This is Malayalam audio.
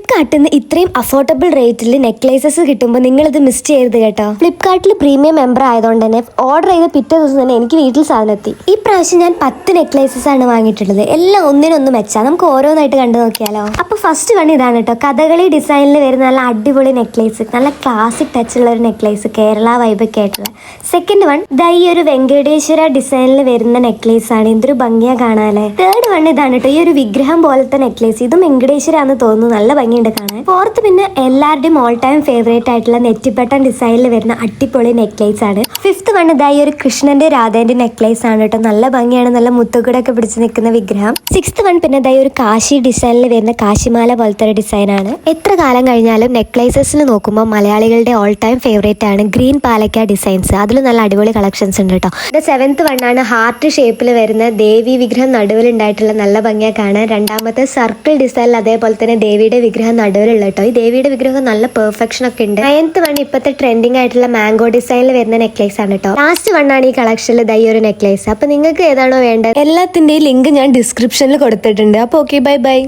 ഫ്ലിപ്കാർട്ടിൽ നിന്ന് ഇത്രയും അഫോർഡബിൾ റേറ്റിൽ നെക്ലേസസ് കിട്ടുമ്പോൾ നിങ്ങളിത് മിസ് ചെയ്യരുത് കേട്ടോ. ഫ്ലിപ്കാർട്ടിൽ പ്രീമിയം മെമ്പർ ആയതുകൊണ്ട് തന്നെ ഓർഡർ ചെയ്ത പിറ്റേ ദിവസം തന്നെ എനിക്ക് വീട്ടിൽ സാധനം എത്തി. ഈ പ്രാവശ്യം ഞാൻ 10 നെക്ലേസസ് ആണ് വാങ്ങിയിട്ടുള്ളത്. എല്ലാം ഒന്നിനൊന്നും വെച്ചാൽ നമുക്ക് ഓരോന്നായിട്ട് കണ്ടു നോക്കിയാലോ. അപ്പോൾ ഫസ്റ്റ് വൺ ഇതാണ് കേട്ടോ. കഥകളി ഡിസൈനിൽ വരുന്ന നല്ല അടിപൊളി നെക്ലേസ്, നല്ല ക്ലാസിക് ടച്ച് ഉള്ള ഒരു നെക്ലേസ്, കേരള വൈബൊക്കെ ആയിട്ടുള്ള. സെക്കൻഡ് വൺ ഈ ഒരു വെങ്കടേശ്വര ഡിസൈനിൽ വരുന്ന നെക്ലേസ് ആണ്. എന്തൊരു ഭംഗിയാ കാണാല്ലേ. തേർഡ് വൺ ഇതാണ് കേട്ടോ. ഈ ഒരു വിഗ്രഹം പോലത്തെ നെക്ലേസ്, ഇതും വെങ്കടേശ്വര ആണെന്ന് തോന്നുന്നു, നല്ല ഭംഗിയുണ്ട് കാണാൻ. ഫോർത്ത് പിന്നെ എല്ലാവരുടെയും ഓൾ ടൈം ഫേവറേറ്റ് ആയിട്ടുള്ള നെറ്റിപ്പട്ടൻ ഡിസൈനിൽ വരുന്ന അടിപൊളി നെക്ലേസ് ആണ്. ഫിഫ്ത്ത് വൺ ഈ ഒരു കൃഷ്ണന്റെ രാധേന്റെ നെക്ലേസ് ആണ് കേട്ടോ. നല്ല ഭംഗിയാണ്, നല്ല മുത്തുകൂടൊക്കെ പിടിച്ച് നിൽക്കുന്ന വിഗ്രഹം. സിക്സ്ത് വൺ പിന്നെ ഈ ഒരു കാശി ഡിസൈനിൽ വരുന്ന കാശിമാല പോലത്തെ ഒരു ഡിസൈൻ ആണ്. എത്ര കാലം കഴിഞ്ഞാലും നെക്ലേസസിൽ നോക്കുമ്പോൾ മലയാളികളുടെ ഓൾ ടൈം ഫേവറേറ്റ് ആണ് ഗ്രീൻ പാലക്ക ഡിസൈൻസ്. അതിൽ നല്ല അടിപൊളി കളക്ഷൻസ് ഉണ്ട് കേട്ടോ. സെവൻത്ത് വൺ ആണ് ഹാർട്ട് ഷേപ്പിൽ വരുന്ന ദേവി വിഗ്രഹം നടുവിലുണ്ടായിട്ടുള്ള, നല്ല ഭംഗിയാ കാണാൻ. രണ്ടാമത്തെ സർക്കിൾ ഡിസൈനിൽ അതേപോലെ തന്നെ ദേവിയുടെ വിഗ്രഹം നടുവിലുള്ള കേട്ടോ. ഈ ദേവിയുടെ വിഗ്രഹം നല്ല പെർഫെക്ഷൻ ഒക്കെ ഉണ്ട്. നയൻത്ത് വൺ ഇപ്പോഴത്തെ ട്രെൻഡിങ് ആയിട്ടുള്ള മാംഗോ ഡിസൈനിൽ വരുന്ന നെക്ലേസ് ആണ് കേട്ടോ. ലാസ്റ്റ് വൺ ആണ് ഈ കളക്ഷനിൽ ഈ ഒരു നെക്ലേസ്. അപ്പൊ നിങ്ങൾക്ക് ഏതാണോ വേണ്ടത് എല്ലാത്തിന്റെയും ലിങ്ക് ഞാൻ ഡിസ്ക്രിപ്ഷനിൽ കൊടുത്തിട്ടുണ്ട്. അപ്പോൾ ഓക്കെ, ബൈ ബൈ.